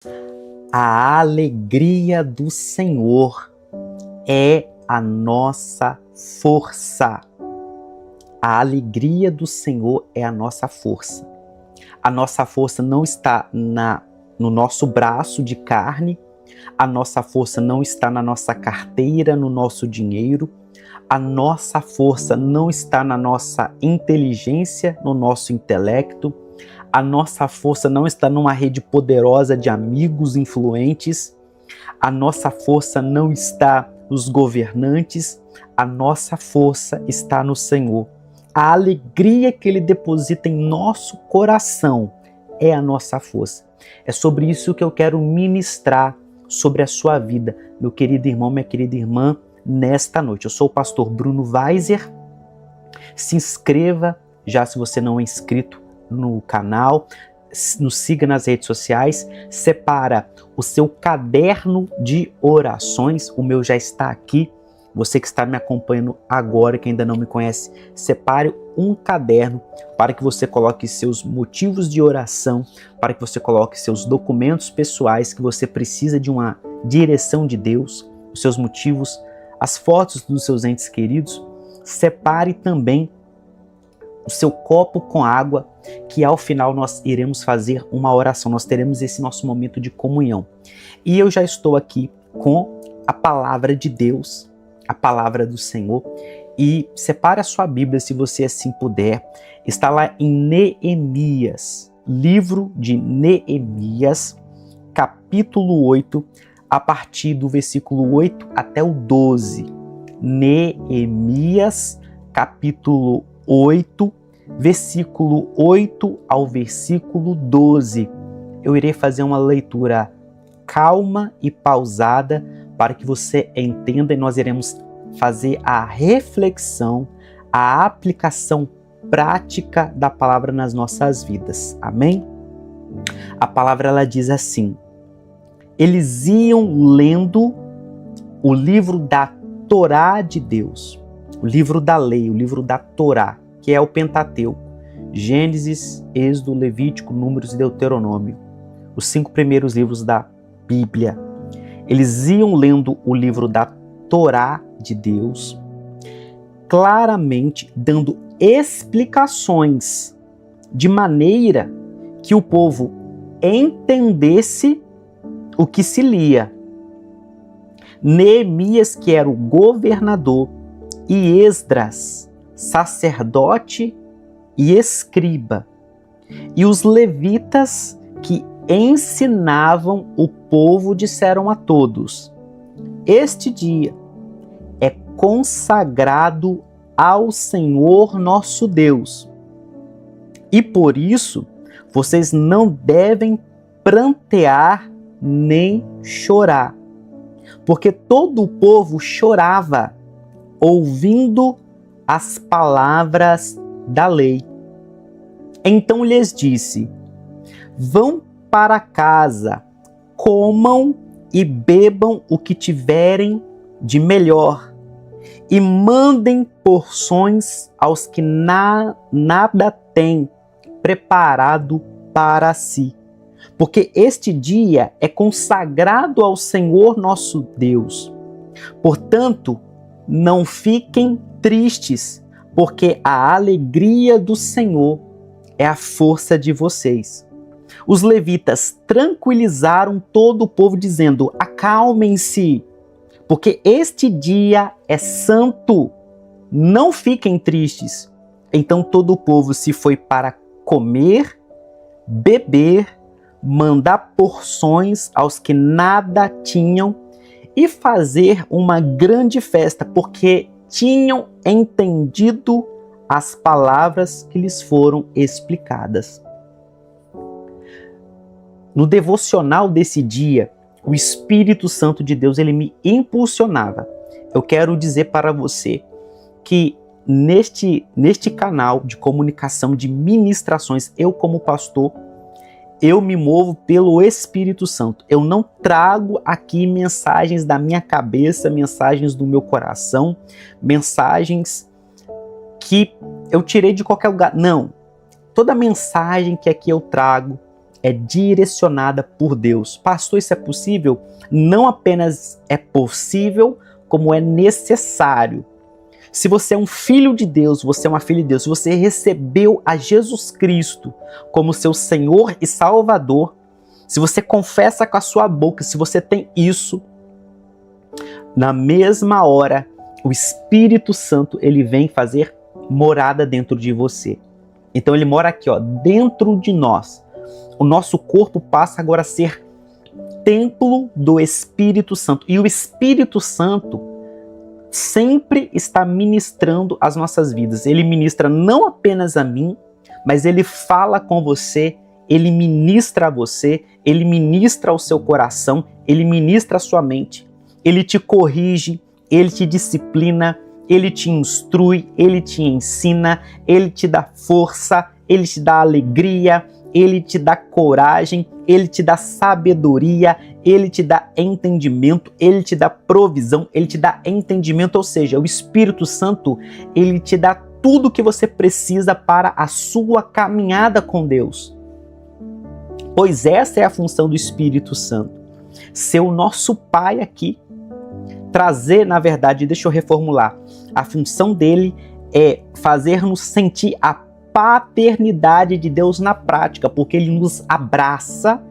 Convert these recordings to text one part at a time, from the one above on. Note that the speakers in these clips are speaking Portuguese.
A alegria do Senhor é a nossa força. A alegria do Senhor é a nossa força. A nossa força não está no nosso braço de carne, a nossa força não está na nossa carteira, no nosso dinheiro, a nossa força não está na nossa inteligência, no nosso intelecto, a nossa força não está numa rede poderosa de amigos influentes, a nossa força não está nos governantes, a nossa força está no Senhor. A alegria que Ele deposita em nosso coração é a nossa força. É sobre isso que eu quero ministrar sobre a sua vida, meu querido irmão, minha querida irmã, nesta noite. Eu sou o pastor Bruno Weiser. Se inscreva, já se você não é inscrito no canal, nos siga nas redes sociais, separa o seu caderno de orações, o meu já está aqui. Você que está me acompanhando agora, que ainda não me conhece, separe um caderno para que você coloque seus motivos de oração, para que você coloque seus documentos pessoais, que você precisa de uma direção de Deus, os seus motivos, as fotos dos seus entes queridos. Separe também o seu copo com água, que ao final nós iremos fazer uma oração, nós teremos esse nosso momento de comunhão. E eu já estou aqui com a palavra de Deus, a palavra do Senhor, e separe a sua Bíblia, se você assim puder. Está lá em Neemias, livro de Neemias, capítulo 8, a partir do versículo 8 até o 12. Neemias, capítulo 8, versículo 8 ao versículo 12. Eu irei fazer uma leitura calma e pausada para que você entenda, e nós iremos fazer a reflexão, a aplicação prática da palavra nas nossas vidas. Amém? A palavra ela diz assim: eles iam lendo o livro da Torá de Deus, o livro da lei, o livro da Torá, que é o Pentateuco, Gênesis, Êxodo, Levítico, Números e Deuteronômio, os 5 primeiros livros da Bíblia. Eles iam lendo o livro da Torá de Deus, claramente dando explicações de maneira que o povo entendesse o que se lia. Neemias, que era o governador, e Esdras, sacerdote e escriba, e os levitas que ensinavam o povo, disseram a todos: este dia é consagrado ao Senhor nosso Deus, e por isso vocês não devem prantear nem chorar, porque todo o povo chorava ouvindo as palavras da lei. Então lhes disse: vão para casa, comam e bebam o que tiverem de melhor, e mandem porções aos que nada têm preparado para si, porque este dia é consagrado ao Senhor nosso Deus. Portanto, não fiquem tristes, porque a alegria do Senhor é a força de vocês. Os levitas tranquilizaram todo o povo, dizendo: acalmem-se, porque este dia é santo, não fiquem tristes. Então todo o povo se foi para comer, beber, mandar porções aos que nada tinham e fazer uma grande festa, porque tinham entendido as palavras que lhes foram explicadas. No devocional desse dia, o Espírito Santo de Deus, ele me impulsionava. Eu quero dizer para você que neste canal de comunicação, de ministrações, eu como pastor, eu me movo pelo Espírito Santo. Eu não trago aqui mensagens da minha cabeça, mensagens do meu coração, mensagens que eu tirei de qualquer lugar. Não. Toda mensagem que aqui eu trago é direcionada por Deus. Pastor, isso é possível? Não apenas é possível, como é necessário. Se você é um filho de Deus, você é uma filha de Deus, se você recebeu a Jesus Cristo como seu Senhor e Salvador, se você confessa com a sua boca, se você tem isso, na mesma hora, o Espírito Santo, ele vem fazer morada dentro de você. Então ele mora aqui, dentro de nós. O nosso corpo passa agora a ser templo do Espírito Santo. E o Espírito Santo sempre está ministrando as nossas vidas. Ele ministra não apenas a mim, mas ele fala com você, ele ministra a você, ele ministra ao seu coração, ele ministra a sua mente, ele te corrige, ele te disciplina, ele te instrui, ele te ensina, ele te dá força, ele te dá alegria, ele te dá coragem, ele te dá sabedoria, ele te dá entendimento, ele te dá provisão, ele te dá entendimento, ou seja, o Espírito Santo, ele te dá tudo o que você precisa para a sua caminhada com Deus. Pois essa é a função do Espírito Santo, ser o nosso Pai aqui, trazer, na verdade, deixa eu reformular, a função dele é fazer-nos sentir a paternidade de Deus na prática, porque ele nos abraça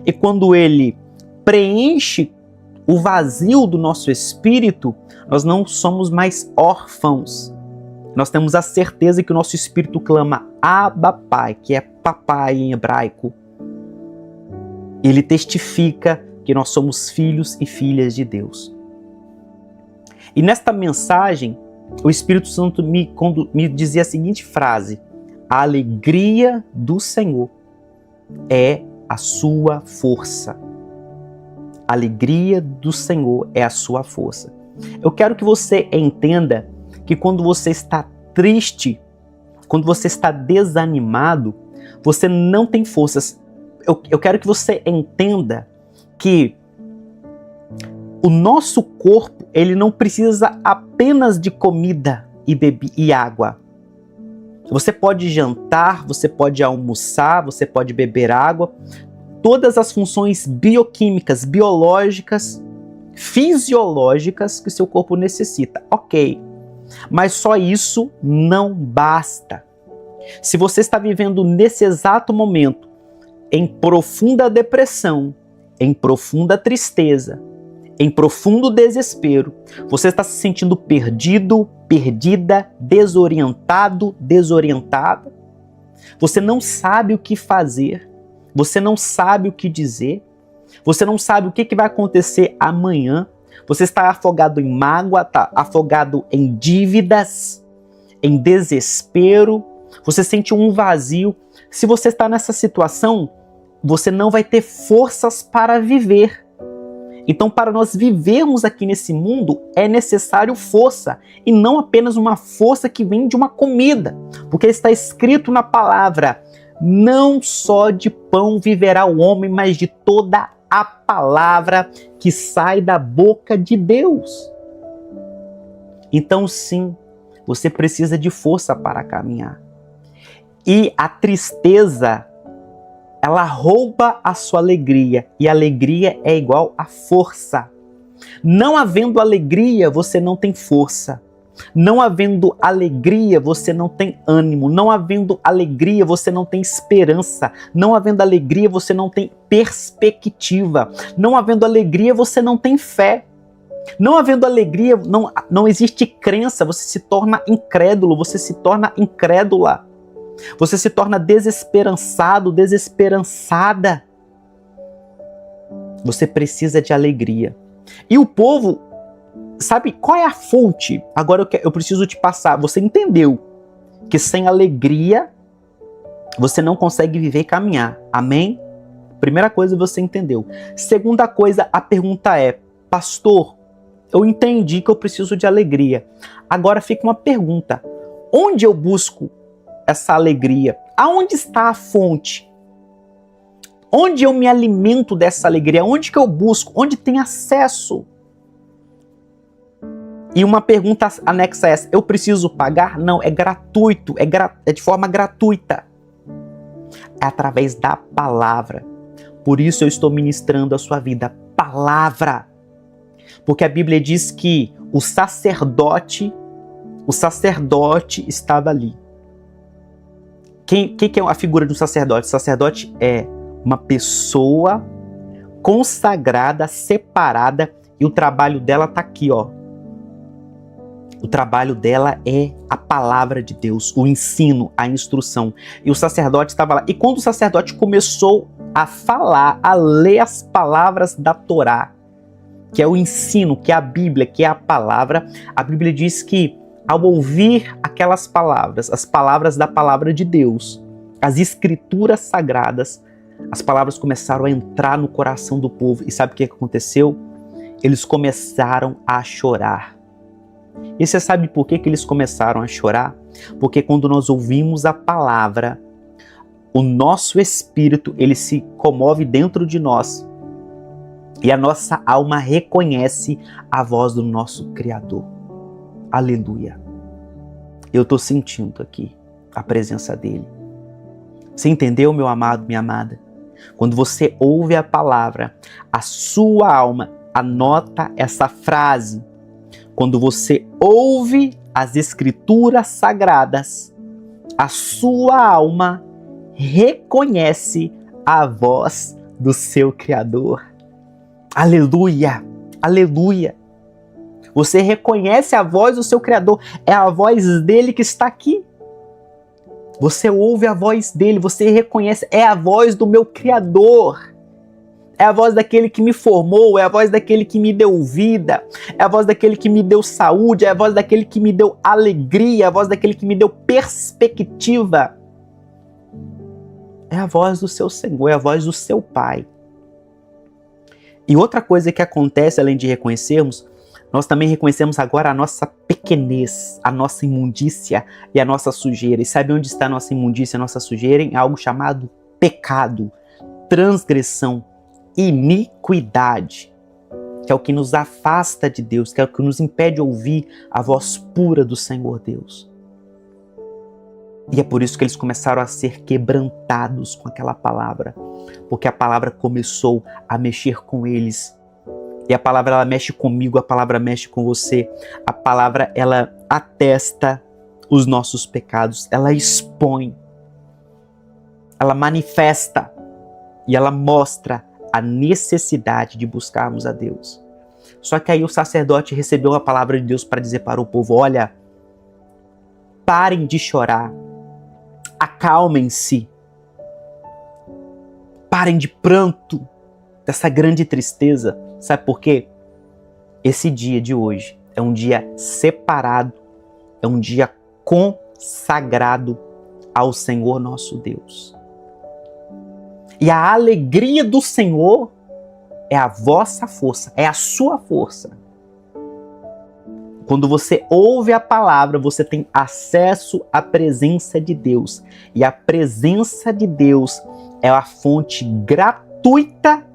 e quando ele preenche o vazio do nosso espírito, nós não somos mais órfãos. Nós temos a certeza que o nosso espírito clama Abba Pai, que é papai em hebraico. Ele testifica que nós somos filhos e filhas de Deus. E nesta mensagem, o Espírito Santo me dizia a seguinte frase: a alegria do Senhor é a sua força. A alegria do Senhor é a sua força. Eu quero que você entenda que quando você está triste, quando você está desanimado, você não tem forças. Eu quero que você entenda que o nosso corpo, ele não precisa apenas de comida e água. Você pode jantar, você pode almoçar, você pode beber água. Todas as funções bioquímicas, biológicas, fisiológicas que o seu corpo necessita. Ok, mas só isso não basta. Se você está vivendo nesse exato momento em profunda depressão, em profunda tristeza, em profundo desespero, você está se sentindo perdido, perdida, desorientado, desorientada, você não sabe o que fazer, você não sabe o que dizer, você não sabe o que vai acontecer amanhã, você está afogado em mágoa, está afogado em dívidas, em desespero, você sente um vazio. Se você está nessa situação, você não vai ter forças para viver. Então, para nós vivermos aqui nesse mundo, é necessário força, e não apenas uma força que vem de uma comida, porque está escrito na palavra: não só de pão viverá o homem, mas de toda a palavra que sai da boca de Deus. Então, sim, você precisa de força para caminhar. E a tristeza, ela rouba a sua alegria, e a alegria é igual a força. Não havendo alegria, você não tem força. Não havendo alegria, você não tem ânimo. Não havendo alegria, você não tem esperança. Não havendo alegria, você não tem perspectiva. Não havendo alegria, você não tem fé. Não havendo alegria, não existe crença, você se torna incrédulo, você se torna incrédula. Você se torna desesperançado, desesperançada. Você precisa de alegria. E o povo, sabe qual é a fonte? Agora eu preciso te passar. Você entendeu que sem alegria você não consegue viver e caminhar. Amém? Primeira coisa, você entendeu. Segunda coisa, a pergunta é: pastor, eu entendi que eu preciso de alegria. Agora fica uma pergunta: onde eu busco essa alegria? Aonde está a fonte? Onde eu me alimento dessa alegria? Onde que eu busco? Onde tem acesso? E uma pergunta anexa a essa: eu preciso pagar? Não, é gratuito, é de forma gratuita. É através da palavra. Por isso eu estou ministrando a sua vida. Palavra. Porque a Bíblia diz que o sacerdote estava ali. Quem é a figura de um sacerdote? O sacerdote é uma pessoa consagrada, separada, e o trabalho dela está aqui, ó. O trabalho dela é a palavra de Deus, o ensino, a instrução. E o sacerdote estava lá. E quando o sacerdote começou a falar, a ler as palavras da Torá, que é o ensino, que é a Bíblia, que é a palavra, a Bíblia diz que ao ouvir aquelas palavras, as palavras da palavra de Deus, as escrituras sagradas, as palavras começaram a entrar no coração do povo. E sabe o que aconteceu? Eles começaram a chorar. E você sabe por que eles começaram a chorar? Porque quando nós ouvimos a palavra, o nosso espírito, ele se comove dentro de nós. E a nossa alma reconhece a voz do nosso Criador. Aleluia. Eu estou sentindo aqui a presença dele. Você entendeu, meu amado, minha amada? Quando você ouve a palavra, a sua alma anota essa frase. Quando você ouve as escrituras sagradas, a sua alma reconhece a voz do seu Criador. Aleluia! Aleluia! Você reconhece a voz do seu Criador. É a voz dele que está aqui. Você ouve a voz dele, você reconhece. É a voz do meu Criador. É a voz daquele que me formou, é a voz daquele que me deu vida, é a voz daquele que me deu saúde, é a voz daquele que me deu alegria, é a voz daquele que me deu perspectiva. É a voz do seu Senhor, é a voz do seu Pai. E outra coisa que acontece, além de reconhecermos, nós também reconhecemos agora a nossa pequenez, a nossa imundícia e a nossa sujeira. E sabe onde está a nossa imundícia, a nossa sujeira? Em algo chamado pecado, transgressão, iniquidade, que é o que nos afasta de Deus, que é o que nos impede de ouvir a voz pura do Senhor Deus. E é por isso que eles começaram a ser quebrantados com aquela palavra, porque a palavra começou a mexer com eles. E a palavra, ela mexe comigo, a palavra mexe com você. A palavra, ela atesta os nossos pecados, ela expõe, ela manifesta e ela mostra a necessidade de buscarmos a Deus. Só que aí o sacerdote recebeu a palavra de Deus para dizer para o povo: olha, parem de chorar, acalmem-se, parem de pranto, dessa grande tristeza. Sabe por quê? Esse dia de hoje é um dia separado, é um dia consagrado ao Senhor nosso Deus. E a alegria do Senhor é a vossa força, é a sua força. Quando você ouve a palavra, você tem acesso à presença de Deus. E a presença de Deus é a fonte gratuita,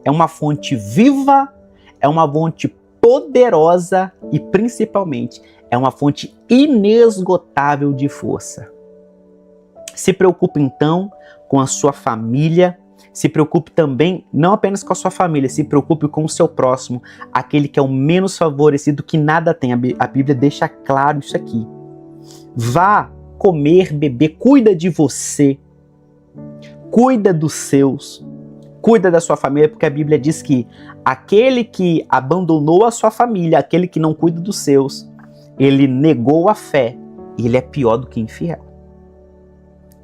é uma fonte viva, é uma fonte poderosa e, principalmente, é uma fonte inesgotável de força. Se preocupe, então, com a sua família. Se preocupe também, não apenas com a sua família, se preocupe com o seu próximo, aquele que é o menos favorecido, que nada tem. A Bíblia deixa claro isso aqui. Vá comer, beber, cuida de você, cuida dos seus, cuida da sua família, porque a Bíblia diz que aquele que abandonou a sua família, aquele que não cuida dos seus, ele negou a fé e ele é pior do que infiel.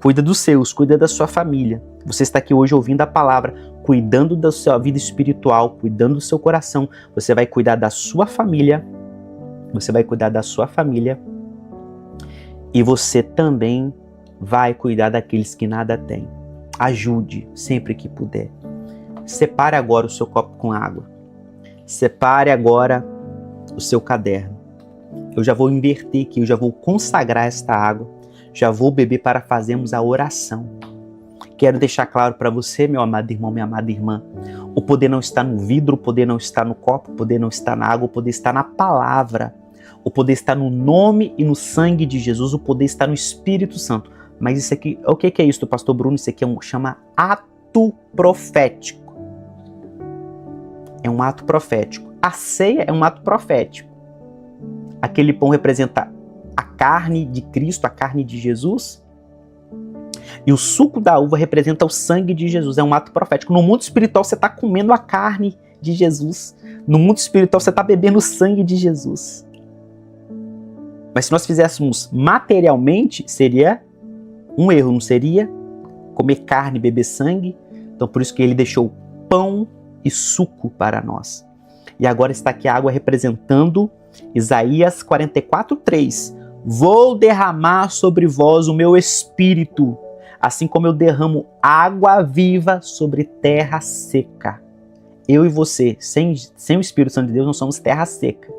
Cuida dos seus, cuida da sua família. Você está aqui hoje ouvindo a palavra, cuidando da sua vida espiritual, cuidando do seu coração. Você vai cuidar da sua família. Você vai cuidar da sua família. E você também vai cuidar daqueles que nada têm. Ajude sempre que puder. Separe agora o seu copo com água. Separe agora o seu caderno. Eu já vou inverter aqui, eu já vou consagrar esta água. Já vou beber para fazermos a oração. Quero deixar claro para você, meu amado irmão, minha amada irmã, o poder não está no vidro, o poder não está no copo, o poder não está na água, o poder está na palavra. O poder está no nome e no sangue de Jesus, o poder está no Espírito Santo. Mas isso aqui, o que é isso, pastor Bruno? Isso aqui chama ato profético. É um ato profético. A ceia é um ato profético. Aquele pão representa a carne de Cristo, a carne de Jesus. E o suco da uva representa o sangue de Jesus. É um ato profético. No mundo espiritual você está comendo a carne de Jesus. No mundo espiritual você está bebendo o sangue de Jesus. Mas se nós fizéssemos materialmente, seria um erro, não seria? Comer carne e beber sangue. Então por isso que ele deixou pão e suco para nós. E agora está aqui a água representando Isaías 44:3. Vou derramar sobre vós o meu espírito, assim como eu derramo água viva sobre terra seca. Eu e você, sem o Espírito Santo de Deus, nós somos terra seca.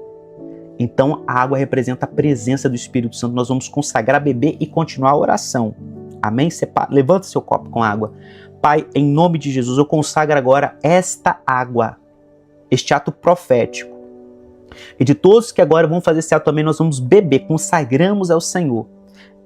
Então a água representa a presença do Espírito Santo. Nós vamos consagrar, beber e continuar a oração. Amém? Levanta seu copo com água. Pai, em nome de Jesus, eu consagro agora esta água, este ato profético. E de todos que agora vão fazer esse ato também, nós vamos beber, consagramos ao Senhor.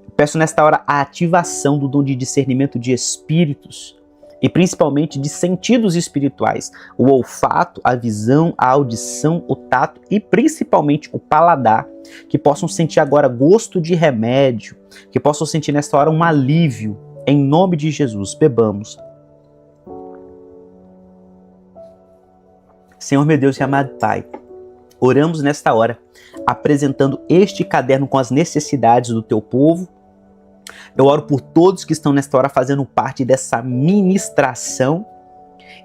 Eu peço nesta hora a ativação do dom de discernimento de espíritos e principalmente de sentidos espirituais. O olfato, a visão, a audição, o tato e principalmente o paladar, que possam sentir agora gosto de remédio, que possam sentir nesta hora um alívio. Em nome de Jesus, bebamos. Senhor meu Deus e amado Pai, oramos nesta hora, apresentando este caderno com as necessidades do teu povo. Eu oro por todos que estão nesta hora fazendo parte dessa ministração.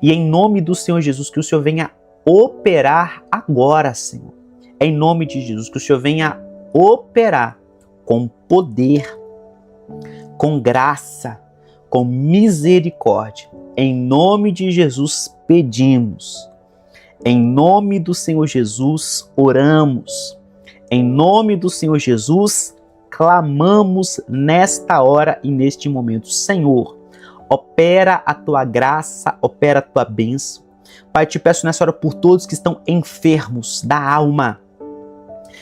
E em nome do Senhor Jesus, que o Senhor venha operar agora, Senhor. Em nome de Jesus, que o Senhor venha operar com poder, com graça, com misericórdia. Em nome de Jesus pedimos. Em nome do Senhor Jesus oramos. Em nome do Senhor Jesus clamamos nesta hora e neste momento. Senhor, opera a tua graça, opera a tua bênção. Pai, te peço nessa hora por todos que estão enfermos da alma,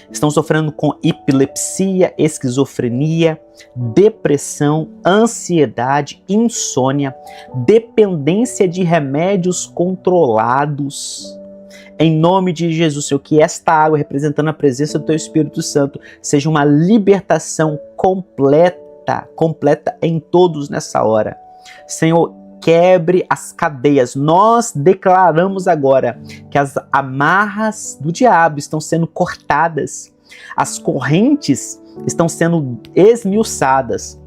estão sofrendo com epilepsia, esquizofrenia, depressão, ansiedade, insônia, dependência de remédios controlados. Em nome de Jesus, Senhor, que esta água, representando a presença do Teu Espírito Santo, seja uma libertação completa em todos nessa hora. Senhor, quebre as cadeias. Nós declaramos agora que as amarras do diabo estão sendo cortadas, as correntes estão sendo esmiuçadas.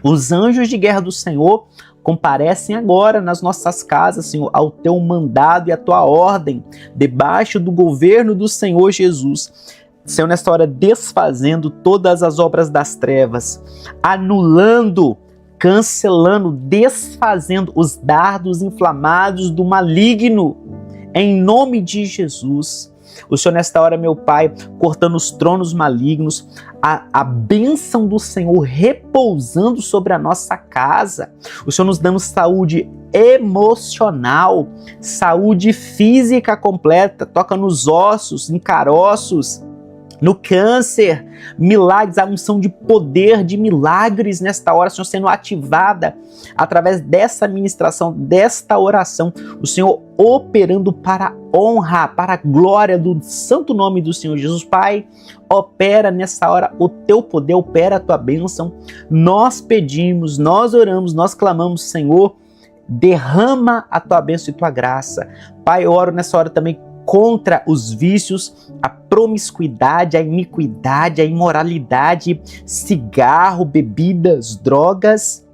Os anjos de guerra do Senhor comparecem agora nas nossas casas, Senhor, ao teu mandado e à tua ordem, debaixo do governo do Senhor Jesus. Senhor, nesta hora, desfazendo todas as obras das trevas, anulando, cancelando, desfazendo os dardos inflamados do maligno, em nome de Jesus. O Senhor, nesta hora, meu Pai, cortando os tronos malignos, a bênção do Senhor repousando sobre a nossa casa. O Senhor nos dando saúde emocional, saúde física completa, toca nos ossos, em caroços, no câncer, milagres, a unção de poder, de milagres nesta hora, Senhor, sendo ativada através dessa ministração, desta oração, o Senhor operando para a honra, para a glória do santo nome do Senhor Jesus. Pai, opera nessa hora o teu poder, opera a tua bênção. Nós pedimos, nós oramos, nós clamamos, Senhor, derrama a tua bênção e tua graça. Pai, eu oro nessa hora também contra os vícios, a promiscuidade, a iniquidade, a imoralidade, cigarro, bebidas, drogas.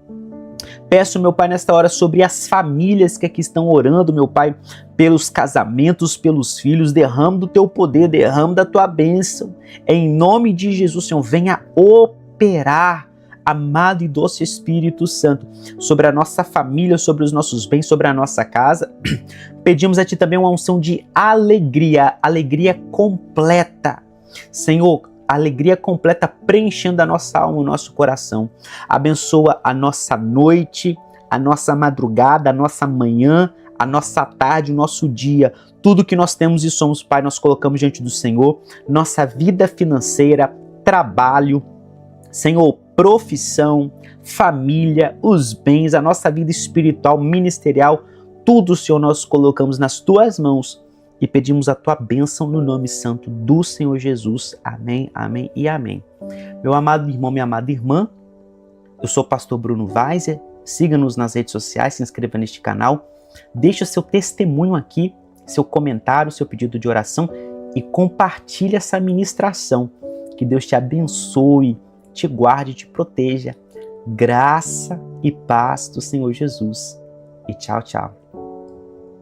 Peço, meu Pai, nesta hora sobre as famílias que aqui estão orando, meu Pai, pelos casamentos, pelos filhos. Derrama do teu poder, derrama da tua bênção. Em nome de Jesus, Senhor, venha operar, amado e doce Espírito Santo, sobre a nossa família, sobre os nossos bens, sobre a nossa casa. Pedimos a Ti também uma unção de alegria, alegria completa. Senhor, alegria completa preenchendo a nossa alma, o nosso coração. Abençoa a nossa noite, a nossa madrugada, a nossa manhã, a nossa tarde, o nosso dia. Tudo que nós temos e somos, Pai, nós colocamos diante do Senhor. Nossa vida financeira, trabalho, Senhor, profissão, família, os bens, a nossa vida espiritual, ministerial, tudo, Senhor, nós colocamos nas tuas mãos e pedimos a tua bênção no nome santo do Senhor Jesus. Amém, amém e amém. Meu amado irmão, minha amada irmã, eu sou o pastor Bruno Weiser. Siga-nos nas redes sociais, se inscreva neste canal, deixe o seu testemunho aqui, seu comentário, seu pedido de oração e compartilhe essa ministração. Que Deus te abençoe, te guarde e te proteja. Graça e paz do Senhor Jesus. E tchau, tchau.